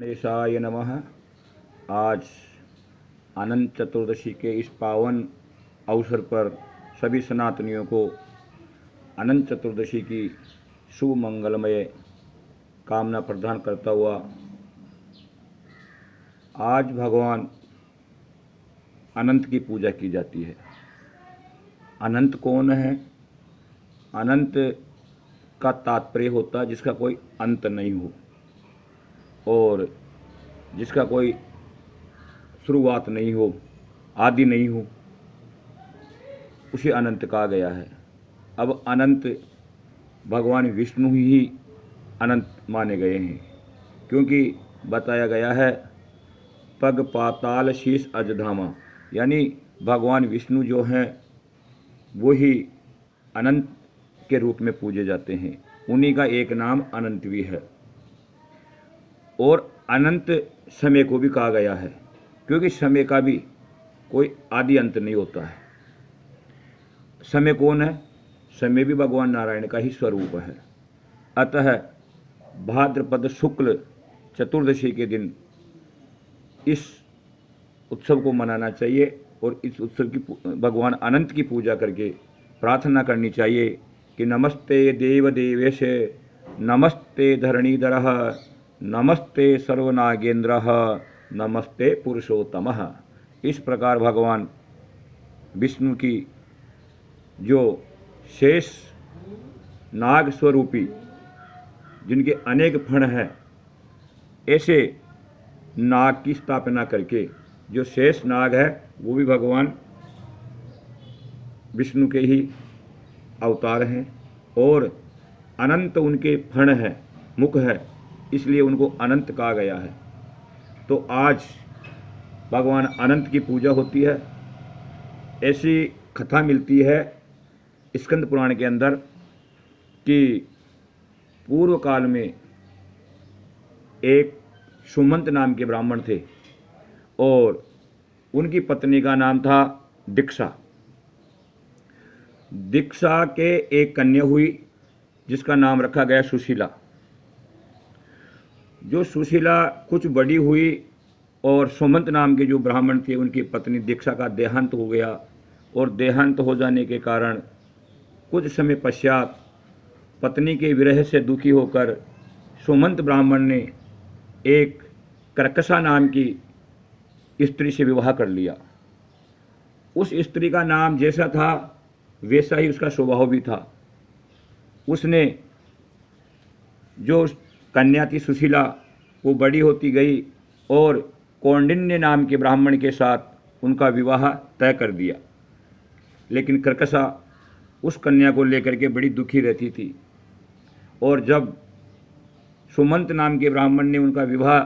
गणेशाय नमः। आज अनंत चतुर्दशी के इस पावन अवसर पर सभी सनातनियों को अनंत चतुर्दशी की शुभ मंगलमय कामना प्रदान करता हुआ आज भगवान अनंत की पूजा की जाती है। अनंत कौन है? अनंत का तात्पर्य होता है जिसका कोई अंत नहीं हो और जिसका कोई शुरुआत नहीं हो, आदि नहीं हो, उसे अनंत कहा गया है। अब अनंत भगवान विष्णु ही अनंत माने गए हैं, क्योंकि बताया गया है पग पाताल शीश अजधामा, यानी भगवान विष्णु जो हैं वो ही अनंत के रूप में पूजे जाते हैं। उन्हीं का एक नाम अनंत भी है। और अनंत समय को भी कहा गया है, क्योंकि समय का भी कोई आदि अंत नहीं होता है। समय कौन है? समय भी भगवान नारायण का ही स्वरूप है। अतः भाद्रपद शुक्ल चतुर्दशी के दिन इस उत्सव को मनाना चाहिए और इस उत्सव की भगवान अनंत की पूजा करके प्रार्थना करनी चाहिए कि नमस्ते देव देवेश, नमस्ते धरणीधरः, नमस्ते सर्वनागेन्द्रः, नमस्ते पुरुषोत्तमः। इस प्रकार भगवान विष्णु की जो शेष नाग स्वरूपी जिनके अनेक फण हैं, ऐसे नाग की स्थापना करके जो शेष नाग है वो भी भगवान विष्णु के ही अवतार हैं और अनंत उनके फण है, मुख है, इसलिए उनको अनंत कहा गया है। तो आज भगवान अनंत की पूजा होती है। ऐसी कथा मिलती है स्कंद पुराण के अंदर कि पूर्व काल में एक सुमंत नाम के ब्राह्मण थे और उनकी पत्नी का नाम था दीक्षा। दीक्षा के एक कन्या हुई जिसका नाम रखा गया सुशीला। जो सुशीला कुछ बड़ी हुई और सुमंत नाम के जो ब्राह्मण थे उनकी पत्नी दीक्षा का देहांत हो गया और देहांत हो जाने के कारण कुछ समय पश्चात पत्नी के विरह से दुखी होकर सुमंत ब्राह्मण ने एक कर्कशा नाम की स्त्री से विवाह कर लिया। उस स्त्री का नाम जैसा था वैसा ही उसका स्वभाव भी था। उसने जो कन्या थी सुशीला वो बड़ी होती गई और कौंडिन्य नाम के ब्राह्मण के साथ उनका विवाह तय कर दिया। लेकिन कर्कशा उस कन्या को लेकर के बड़ी दुखी रहती थी और जब सुमंत नाम के ब्राह्मण ने उनका विवाह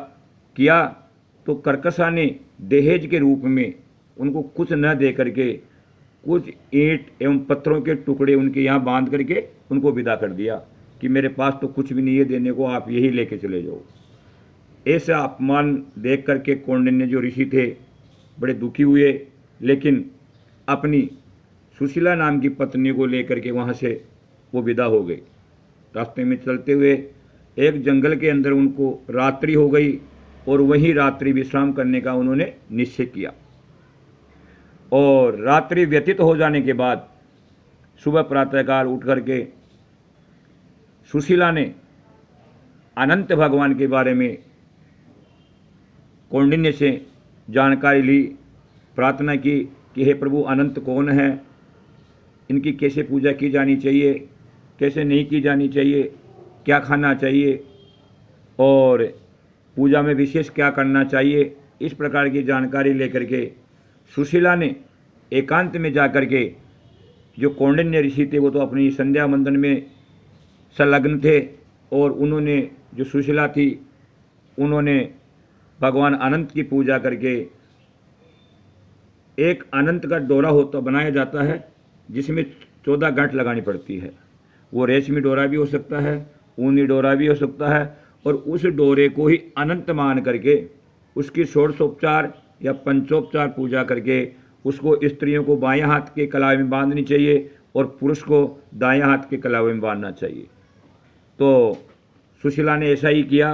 किया तो कर्कशा ने दहेज के रूप में उनको कुछ न दे करके कुछ ईंट एवं पत्थरों के टुकड़े उनके यहाँ बांध करके उनको विदा कर दिया कि मेरे पास तो कुछ भी नहीं है देने को, आप यही लेके चले जाओ। ऐसा अपमान देख करके कौंडिन्य जो ऋषि थे बड़े दुखी हुए, लेकिन अपनी सुशीला नाम की पत्नी को लेकर के वहाँ से वो विदा हो गए। रास्ते में चलते हुए एक जंगल के अंदर उनको रात्रि हो गई और वहीं रात्रि विश्राम करने का उन्होंने निश्चय किया। और रात्रि व्यतीत हो जाने के बाद सुबह प्रातःकाल उठ करके सुशीला ने अनंत भगवान के बारे में कौंडिन्य से जानकारी ली, प्रार्थना की कि हे प्रभु अनंत कौन है, इनकी कैसे पूजा की जानी चाहिए, कैसे नहीं की जानी चाहिए, क्या खाना चाहिए और पूजा में विशेष क्या करना चाहिए। इस प्रकार की जानकारी लेकर के सुशीला ने एकांत में जाकर के, जो कौंडिन्य ऋषि थे वो तो अपनी संध्या मंदन में संलग्न थे और उन्होंने जो सुशीला थी उन्होंने भगवान अनंत की पूजा करके एक अनंत का डोरा होता बनाया जाता है जिसमें 14 गांठ लगानी पड़ती है। वो रेशमी डोरा भी हो सकता है, ऊनी डोरा भी हो सकता है और उस डोरे को ही अनंत मान करके उसकी षोडशोपचार या पंचोपचार पूजा करके उसको स्त्रियों को बाएं हाथ के कलावे में बांधनी चाहिए और पुरुष को दाएं हाथ के कलावे में बांधना चाहिए। तो सुशीला ने ऐसा ही किया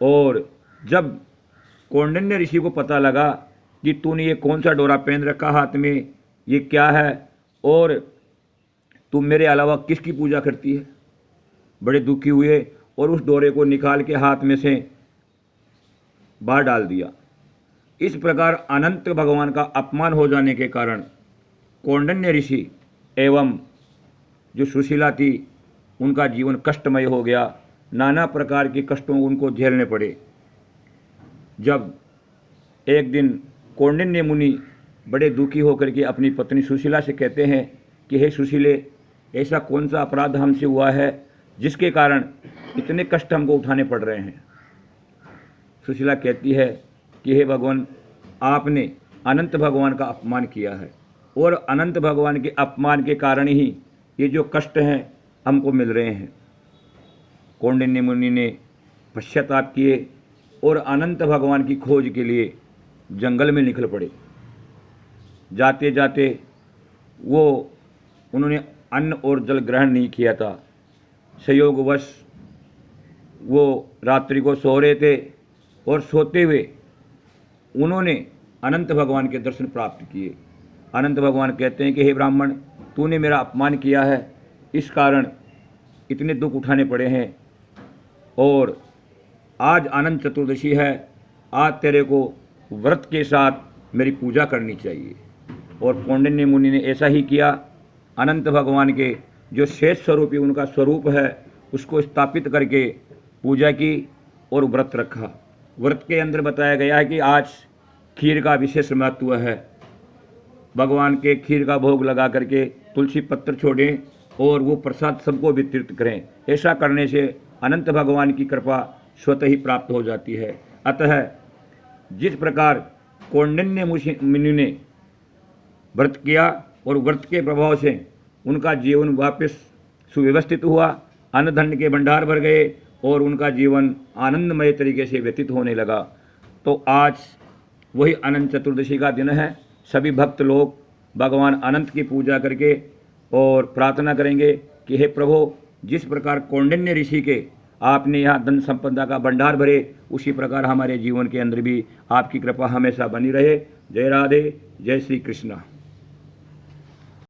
और जब कौंडिन्य ऋषि को पता लगा कि तूने ये कौन सा डोरा पहन रखा हाथ में, ये क्या है और तू मेरे अलावा किसकी पूजा करती है, बड़े दुखी हुए और उस डोरे को निकाल के हाथ में से बाहर डाल दिया। इस प्रकार अनंत भगवान का अपमान हो जाने के कारण कौंडिन्य ऋषि एवं जो सुशीला थी उनका जीवन कष्टमय हो गया, नाना प्रकार के कष्टों उनको झेलने पड़े। जब एक दिन कौंडिन्य मुनि बड़े दुखी होकर के अपनी पत्नी सुशीला से कहते हैं कि हे सुशीले, ऐसा कौन सा अपराध हमसे हुआ है जिसके कारण इतने कष्ट हमको उठाने पड़ रहे हैं। सुशीला कहती है कि हे भगवान, आपने अनंत भगवान का अपमान किया है और अनंत भगवान के अपमान के कारण ही ये जो कष्ट हैं हमको मिल रहे हैं। कौंडिन्य मुनि ने पश्चाताप किए और अनंत भगवान की खोज के लिए जंगल में निकल पड़े। जाते जाते उन्होंने अन्न और जल ग्रहण नहीं किया था। संयोगवश वो रात्रि को सो रहे थे और सोते हुए उन्होंने अनंत भगवान के दर्शन प्राप्त किए। अनंत भगवान कहते हैं कि हे ब्राह्मण, तूने मेरा अपमान किया है, इस कारण इतने दुख उठाने पड़े हैं और आज अनंत चतुर्दशी है, आज तेरे को व्रत के साथ मेरी पूजा करनी चाहिए। और कौंडिन्य मुनि ने ऐसा ही किया। अनंत भगवान के जो शेष स्वरूपी उनका स्वरूप है उसको स्थापित करके पूजा की और व्रत रखा। व्रत के अंदर बताया गया है कि आज खीर का विशेष महत्व है। भगवान के खीर का भोग लगा करके तुलसी पत्र छोड़ें और वो प्रसाद सबको वितरित करें। ऐसा करने से अनंत भगवान की कृपा स्वतः ही प्राप्त हो जाती है। अतः जिस प्रकार कौंडिन्य मुनि ने व्रत किया और व्रत के प्रभाव से उनका जीवन वापस सुव्यवस्थित हुआ, अन्न धन के भंडार भर गए और उनका जीवन आनंदमय तरीके से व्यतीत होने लगा। तो आज वही अनंत चतुर्दशी का दिन है। सभी भक्त लोग भगवान अनंत की पूजा करके और प्रार्थना करेंगे कि हे प्रभु, जिस प्रकार कौंडिन्य ऋषि के आपने यहाँ धन संपदा का भंडार भरे, उसी प्रकार हमारे जीवन के अंदर भी आपकी कृपा हमेशा बनी रहे। जय राधे, जय श्री कृष्ण।